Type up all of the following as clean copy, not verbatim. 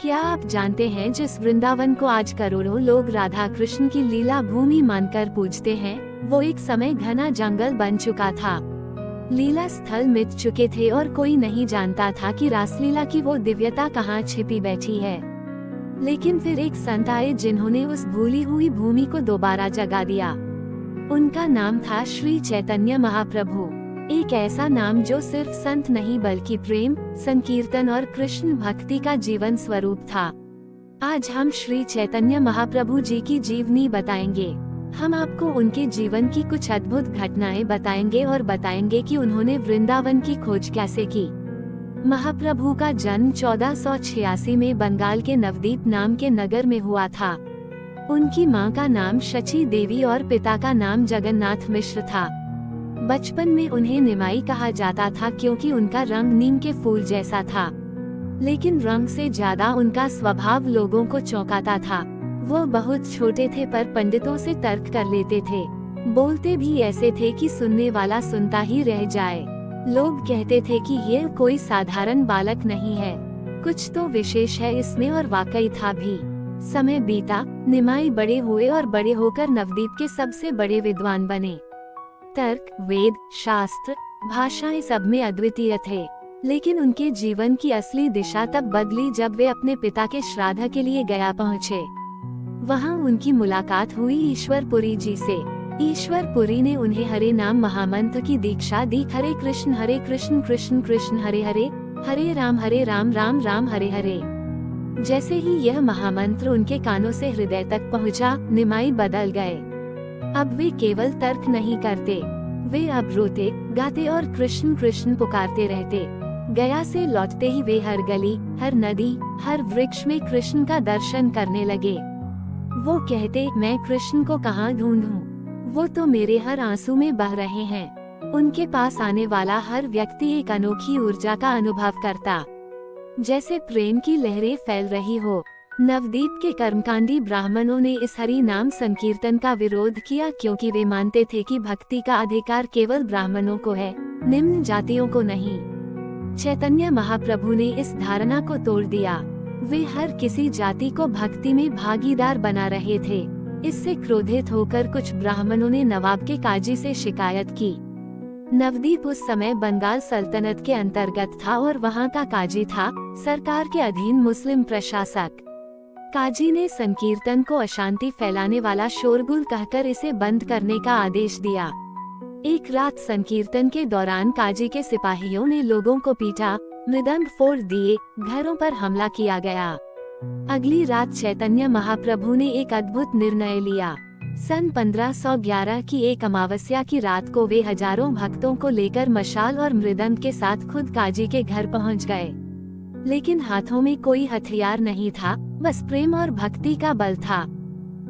क्या आप जानते हैं जिस वृंदावन को आज करोड़ों लोग राधा कृष्ण की लीला भूमि मानकर पूजते हैं, वो एक समय घना जंगल बन चुका था। लीला स्थल मिट चुके थे और कोई नहीं जानता था कि रासलीला की वो दिव्यता कहाँ छिपी बैठी है। लेकिन फिर एक संत आए जिन्होंने उस भूली हुई भूमि को दोबारा जगा दिया। उनका नाम था श्री चैतन्य महाप्रभु। एक ऐसा नाम जो सिर्फ संत नहीं बल्कि प्रेम, संकीर्तन और कृष्ण भक्ति का जीवन स्वरूप था। आज हम श्री चैतन्य महाप्रभु जी की जीवनी बताएंगे। हम आपको उनके जीवन की कुछ अद्भुत घटनाएं बताएंगे और बताएंगे कि उन्होंने वृंदावन की खोज कैसे की। महाप्रभु का जन्म 1486 में बंगाल के नवदीप नाम के नगर में हुआ था। उनकी मां का नाम शची देवी और पिता का नाम जगन्नाथ मिश्र था। बचपन में उन्हें निमाई कहा जाता था क्योंकि उनका रंग नीम के फूल जैसा था, लेकिन रंग से ज्यादा उनका स्वभाव लोगों को चौंकाता था। वो बहुत छोटे थे पर पंडितों से तर्क कर लेते थे। बोलते भी ऐसे थे कि सुनने वाला सुनता ही रह जाए। लोग कहते थे कि ये कोई साधारण बालक नहीं है, कुछ तो विशेष है इसमें, और वाकई था भी। समय बीता, निमाई बड़े हुए और बड़े होकर नवदीप के सबसे बड़े विद्वान बने। तर्क, वेद, शास्त्र, भाषाएं सब में अद्वितीय थे। लेकिन उनके जीवन की असली दिशा तब बदली जब वे अपने पिता के श्राद्ध के लिए गया पहुँचे। वहाँ उनकी मुलाकात हुई ईश्वरपुरी जी से। ईश्वरपुरी ने उन्हें हरे नाम महामंत्र की दीक्षा दी। हरे कृष्ण कृष्ण कृष्ण हरे हरे, हरे राम राम राम हरे हरे। जैसे ही यह महामंत्र उनके कानों से हृदय तक पहुँचा, निमाई बदल गए। अब वे केवल तर्क नहीं करते, वे अब रोते, गाते और कृष्ण कृष्ण पुकारते रहते। गया से लौटते ही वे हर गली, हर नदी, हर वृक्ष में कृष्ण का दर्शन करने लगे। वो कहते, मैं कृष्ण को कहाँ ढूंढूं? वो तो मेरे हर आंसू में बह रहे हैं। उनके पास आने वाला हर व्यक्ति एक अनोखी ऊर्जा का अनुभव करता, जैसे प्रेम की लहरें फैल रही हो। नवदीप के कर्मकांडी ब्राह्मणों ने इस हरि नाम संकीर्तन का विरोध किया क्योंकि वे मानते थे कि भक्ति का अधिकार केवल ब्राह्मणों को है, निम्न जातियों को नहीं। चैतन्य महाप्रभु ने इस धारणा को तोड़ दिया। वे हर किसी जाति को भक्ति में भागीदार बना रहे थे। इससे क्रोधित होकर कुछ ब्राह्मणों ने नवाब के काजी से शिकायत की। नवदीप उस समय बंगाल सल्तनत के अंतर्गत था और वहाँ का काजी था सरकार के अधीन मुस्लिम प्रशासक। काजी ने संकीर्तन को अशांति फैलाने वाला शोरगुल कहकर इसे बंद करने का आदेश दिया। एक रात संकीर्तन के दौरान काजी के सिपाहियों ने लोगों को पीटा, मृदंग फोड़ दिए, घरों पर हमला किया गया। अगली रात चैतन्य महाप्रभु ने एक अद्भुत निर्णय लिया। सन 1511 की एक अमावस्या की रात को वे हजारों भक्तों को लेकर मशाल और मृदंग के साथ खुद काजी के घर पहुंच गए। लेकिन हाथों में कोई हथियार नहीं था, बस प्रेम और भक्ति का बल था।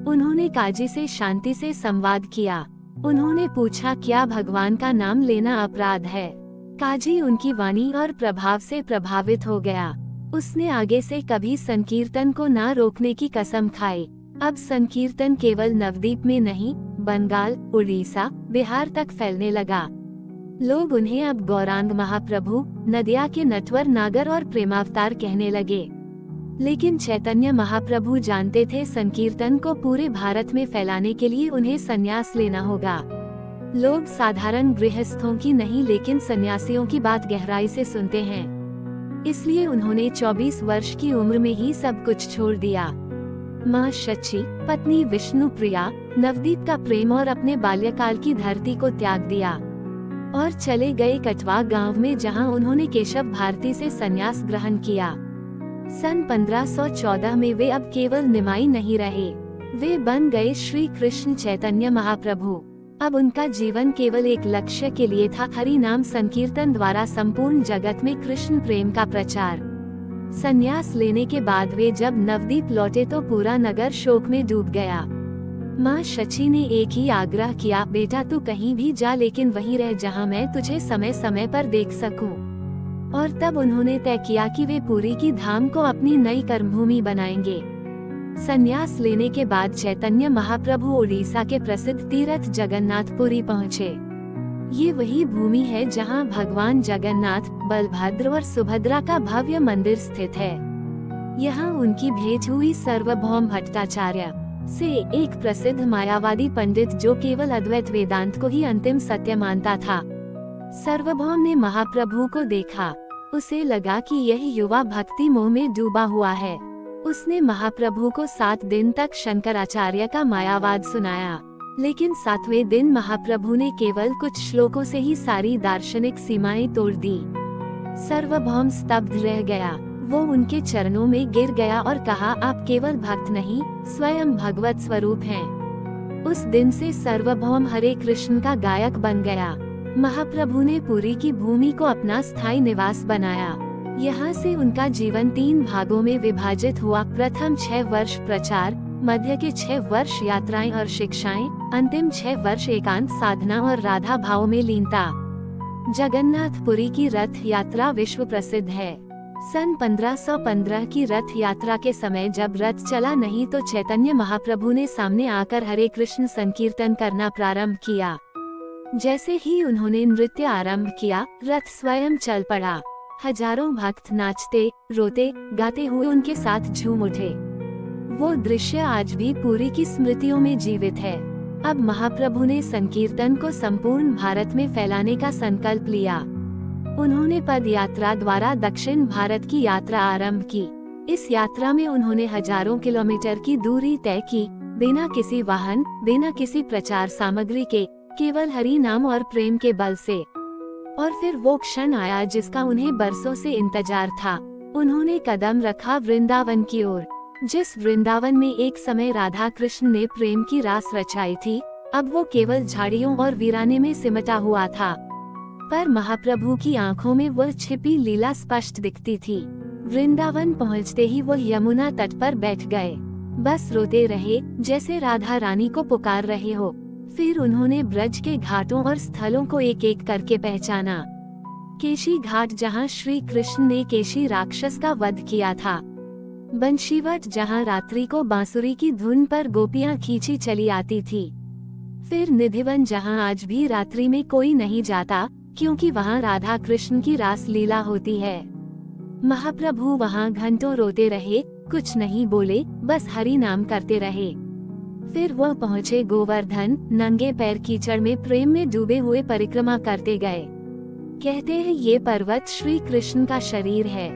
उन्होंने काजी से शांति से संवाद किया। उन्होंने पूछा, क्या भगवान का नाम लेना अपराध है? काजी उनकी वाणी और प्रभाव से प्रभावित हो गया। उसने आगे से कभी संकीर्तन को ना रोकने की कसम खाई। अब संकीर्तन केवल नवदीप में नहीं, बंगाल, उड़ीसा, बिहार तक फैलने लगा। लोग उन्हें अब गौरांग महाप्रभु, नदिया के नटवर नागर और प्रेमावतार कहने लगे। लेकिन चैतन्य महाप्रभु जानते थे संकीर्तन को पूरे भारत में फैलाने के लिए उन्हें संन्यास लेना होगा। लोग साधारण गृहस्थों की नहीं लेकिन सन्यासियों की बात गहराई से सुनते हैं। इसलिए उन्होंने 24 वर्ष की उम्र में ही सब कुछ छोड़ दिया। माँ शची, पत्नी विष्णु प्रिया, नवदीप का प्रेम और अपने बाल्यकाल की धरती को त्याग दिया और चले गए कटवा गांव में, जहां उन्होंने केशव भारती से संन्यास ग्रहण किया। सन 1514 में वे अब केवल निमाई नहीं रहे, वे बन गए श्री कृष्ण चैतन्य महाप्रभु। अब उनका जीवन केवल एक लक्ष्य के लिए था, हरि नाम संकीर्तन द्वारा संपूर्ण जगत में कृष्ण प्रेम का प्रचार। संन्यास लेने के बाद वे जब नवदीप लौटे तो पूरा नगर शोक में डूब गया। माँ शची ने एक ही आग्रह किया, बेटा तू कहीं भी जा लेकिन वहीं रह जहाँ मैं तुझे समय समय पर देख सकूं। और तब उन्होंने तय किया कि वे पुरी की धाम को अपनी नई कर्मभूमि बनाएंगे। संन्यास लेने के बाद चैतन्य महाप्रभु उड़ीसा के प्रसिद्ध तीर्थ जगन्नाथपुरी पहुँचे। ये वही भूमि है जहां भगवान जगन्नाथ, बलभद्र और सुभद्रा का भव्य मंदिर स्थित है। यहाँ उनकी भेंट हुई सार्वभौम भट्टाचार्य से, एक प्रसिद्ध मायावादी पंडित जो केवल अद्वैत वेदांत को ही अंतिम सत्य मानता था। सार्वभौम ने महाप्रभु को देखा। उसे लगा कि यह युवा भक्ति मोह में डूबा हुआ है। उसने महाप्रभु को 7 दिन तक शंकराचार्य का मायावाद सुनाया, लेकिन 7वें दिन महाप्रभु ने केवल कुछ श्लोकों से ही सारी दार्शनिक सीमाएं तोड़ दी। सार्वभौम स्तब्ध रह गया। वो उनके चरणों में गिर गया और कहा, आप केवल भक्त नहीं, स्वयं भगवत स्वरूप हैं। उस दिन से सार्वभौम हरे कृष्ण का गायक बन गया। महाप्रभु ने पुरी की भूमि को अपना स्थायी निवास बनाया। यहाँ से उनका जीवन 3 भागों में विभाजित हुआ। प्रथम 6 वर्ष प्रचार, मध्य के 6 वर्ष यात्राएं और शिक्षाएं, अंतिम 6 वर्ष एकांत साधना और राधा भाव में लीनता। जगन्नाथपुरी की रथ यात्रा विश्व प्रसिद्ध है। सन 1515 की रथ यात्रा के समय जब रथ चला नहीं तो चैतन्य महाप्रभु ने सामने आकर हरे कृष्ण संकीर्तन करना प्रारंभ किया। जैसे ही उन्होंने नृत्य आरंभ किया, रथ स्वयं चल पड़ा। हजारों भक्त नाचते, रोते, गाते हुए उनके साथ झूम उठे। वो दृश्य आज भी पुरी की स्मृतियों में जीवित है। अब महाप्रभु ने संकीर्तन को संपूर्ण भारत में फैलाने का संकल्प लिया। उन्होंने पद यात्रा द्वारा दक्षिण भारत की यात्रा आरंभ की। इस यात्रा में उन्होंने हजारों किलोमीटर की दूरी तय की, बिना किसी वाहन, बिना किसी प्रचार सामग्री के, केवल हरि नाम और प्रेम के बल से। और फिर वो क्षण आया जिसका उन्हें बरसों से इंतजार था। उन्होंने कदम रखा वृंदावन की ओर। जिस वृंदावन में एक समय राधा कृष्ण ने प्रेम की रास रचाई थी, अब वो केवल झाड़ियों और वीराने में सिमटा हुआ था। पर महाप्रभु की आंखों में वह छिपी लीला स्पष्ट दिखती थी। वृंदावन पहुंचते ही वो यमुना तट पर बैठ गए। बस रोते रहे, जैसे राधा रानी को पुकार रहे हो। फिर उन्होंने ब्रज के घाटों और स्थलों को एक एक करके पहचाना। केशी घाट जहाँ श्री कृष्ण ने केशी राक्षस का वध किया था। बंशीवट जहाँ रात्रि को बांसुरी की धुन पर गोपियां खींची चली आती थी। फिर निधिवन जहाँ आज भी रात्रि में कोई नहीं जाता, क्योंकि वहाँ राधा कृष्ण की रास लीला होती है। महाप्रभु वहाँ घंटों रोते रहे, कुछ नहीं बोले, बस हरि नाम करते रहे। फिर वह पहुँचे गोवर्धन, नंगे पैर कीचड़ में प्रेम में डूबे हुए परिक्रमा करते गए। कहते हैं ये पर्वत श्री कृष्ण का शरीर है।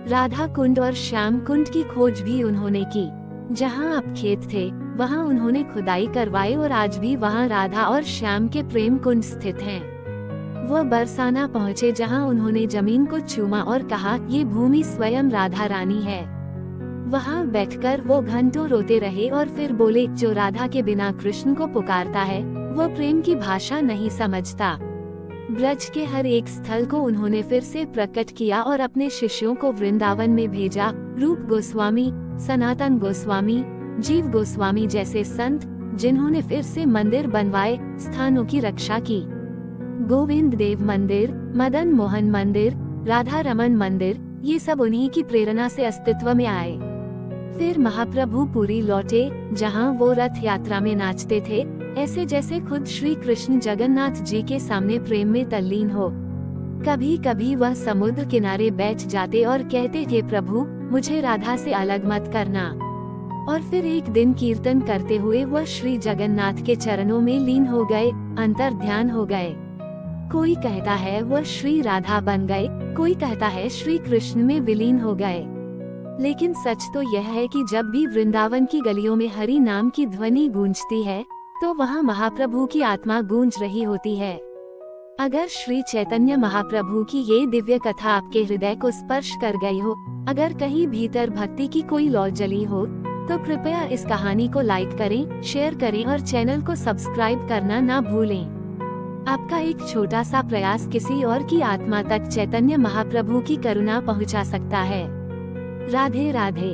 राधा कुंड और श्याम कुंड की खोज भी उन्होंने की। जहाँ अब खेत थे, वहाँ उन्होंने खुदाई करवाई और आज भी वहाँ राधा और श्याम के प्रेम कुंड स्थित हैं। वह बरसाना पहुँचे जहाँ उन्होंने जमीन को चूमा और कहा, ये भूमि स्वयं राधा रानी है। वहाँ बैठकर वो घंटों रोते रहे और फिर बोले, जो राधा के बिना कृष्ण को पुकारता है, वह प्रेम की भाषा नहीं समझता। ब्रज के हर एक स्थल को उन्होंने फिर से प्रकट किया और अपने शिष्यों को वृंदावन में भेजा। रूप गोस्वामी, सनातन गोस्वामी, जीव गोस्वामी जैसे संत, जिन्होंने फिर से मंदिर बनवाए, स्थानों की रक्षा की। गोविंद देव मंदिर, मदन मोहन मंदिर, राधा रमन मंदिर, ये सब उन्हीं की प्रेरणा से अस्तित्व में आए। फिर महाप्रभु पुरी लौटे, जहाँ वो रथ यात्रा में नाचते थे, ऐसे जैसे खुद श्री कृष्ण जगन्नाथ जी के सामने प्रेम में तल्लीन हो। कभी कभी वह समुद्र किनारे बैठ जाते और कहते थे, प्रभु मुझे राधा से अलग मत करना। और फिर एक दिन कीर्तन करते हुए वह श्री जगन्नाथ के चरणों में लीन हो गए, अंतर ध्यान हो गए। कोई कहता है वह श्री राधा बन गए, कोई कहता है श्री कृष्ण में विलीन हो गए। लेकिन सच तो यह है कि जब भी वृंदावन की गलियों में हरि नाम की ध्वनि गूंजती है, तो वहाँ महाप्रभु की आत्मा गूंज रही होती है। अगर श्री चैतन्य महाप्रभु की ये दिव्य कथा आपके हृदय को स्पर्श कर गई हो, अगर कहीं भीतर भक्ति की कोई लौ जली हो, तो कृपया इस कहानी को लाइक करें, शेयर करें और चैनल को सब्सक्राइब करना ना भूलें। आपका एक छोटा सा प्रयास किसी और की आत्मा तक चैतन्य महाप्रभु की करुणा पहुंचा सकता है। राधे राधे।